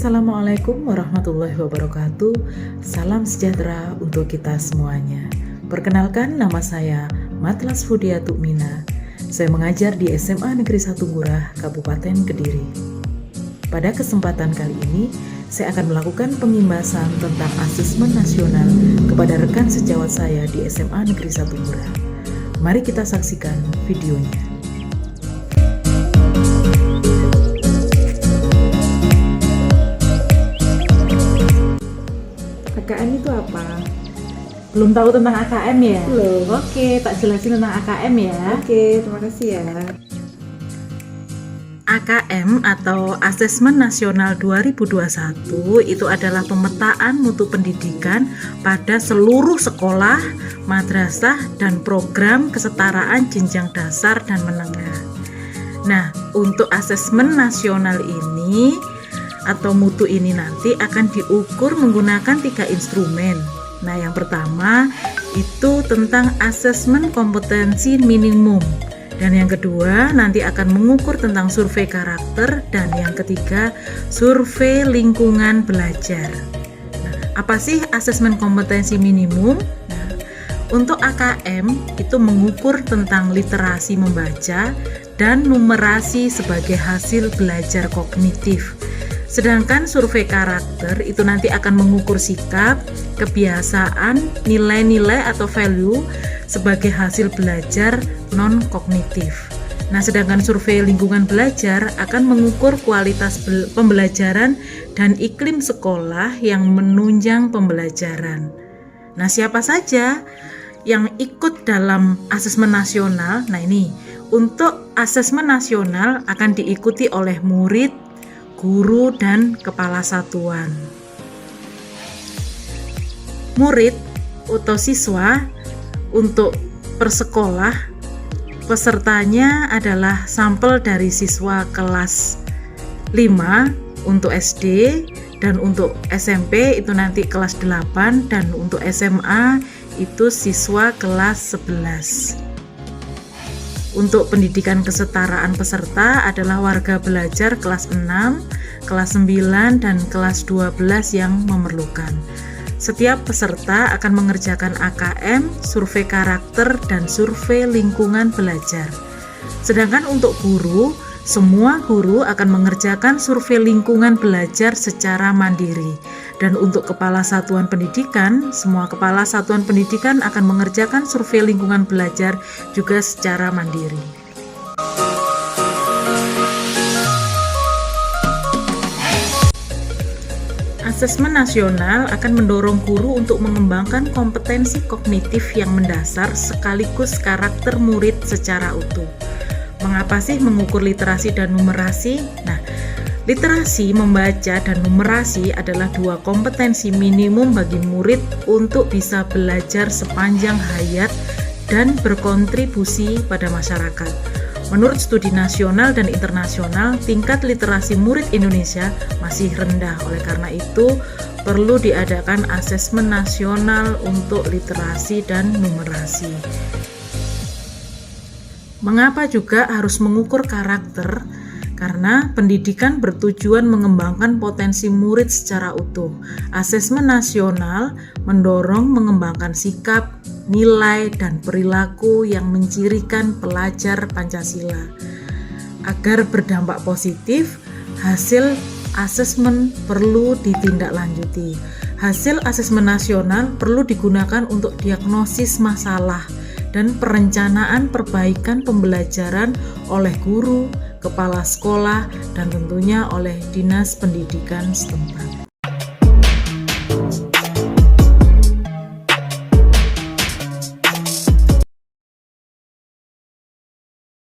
Assalamualaikum warahmatullahi wabarakatuh. Salam sejahtera untuk kita semuanya. Perkenalkan, nama saya Matlas Fudia Tukmina. Saya mengajar di SMA Negeri 1 Ngurah, Kabupaten Kediri. Pada kesempatan kali ini, saya akan melakukan pengimbasan tentang asesmen nasional kepada rekan sejawat saya di SMA Negeri 1 Ngurah. Mari kita saksikan videonya. AKM itu apa? Belum tahu tentang AKM ya? Belum. Oke, tak jelasin tentang AKM ya. Oke, terima kasih ya. AKM atau Asesmen Nasional 2021 itu adalah pemetaan mutu pendidikan pada seluruh sekolah, madrasah, dan program kesetaraan jenjang dasar dan menengah. Nah, untuk asesmen nasional ini atau mutu ini nanti akan diukur menggunakan 3 instrumen. Nah, yang pertama itu tentang asesmen kompetensi minimum, dan yang kedua nanti akan mengukur tentang survei karakter, dan yang ketiga survei lingkungan belajar. Nah, apa sih asesmen kompetensi minimum? Nah, untuk AKM itu mengukur tentang literasi membaca dan numerasi sebagai hasil belajar kognitif. Sedangkan survei karakter itu nanti akan mengukur sikap, kebiasaan, nilai-nilai atau value sebagai hasil belajar non-kognitif. Nah, sedangkan survei lingkungan belajar akan mengukur kualitas pembelajaran dan iklim sekolah yang menunjang pembelajaran. Nah, siapa saja yang ikut dalam asesmen nasional? Nah, ini untuk asesmen nasional akan diikuti oleh murid, guru, dan kepala satuan. Murid atau siswa untuk per sekolah, pesertanya adalah sampel dari siswa kelas 5 untuk SD, dan untuk SMP itu nanti kelas 8, dan untuk SMA itu siswa kelas 11. Untuk pendidikan kesetaraan peserta adalah warga belajar kelas 6, kelas 9, dan kelas 12 yang memerlukan. Setiap peserta akan mengerjakan AKM, survei karakter, dan survei lingkungan belajar. Sedangkan untuk guru, semua guru akan mengerjakan survei lingkungan belajar secara mandiri. Dan untuk kepala satuan pendidikan, semua kepala satuan pendidikan akan mengerjakan survei lingkungan belajar juga secara mandiri. Asesmen nasional akan mendorong guru untuk mengembangkan kompetensi kognitif yang mendasar sekaligus karakter murid secara utuh. Mengapa sih mengukur literasi dan numerasi? Nah, literasi membaca dan numerasi adalah 2 kompetensi minimum bagi murid untuk bisa belajar sepanjang hayat dan berkontribusi pada masyarakat. Menurut studi nasional dan internasional, tingkat literasi murid Indonesia masih rendah. Oleh karena itu, perlu diadakan asesmen nasional untuk literasi dan numerasi. Mengapa juga harus mengukur karakter? Karena pendidikan bertujuan mengembangkan potensi murid secara utuh. Asesmen nasional mendorong mengembangkan sikap, nilai, dan perilaku yang mencirikan pelajar Pancasila. Agar berdampak positif, hasil asesmen perlu ditindaklanjuti. Hasil asesmen nasional perlu digunakan untuk diagnosis masalah dan perencanaan perbaikan pembelajaran oleh guru, kepala sekolah, dan tentunya oleh dinas pendidikan setempat.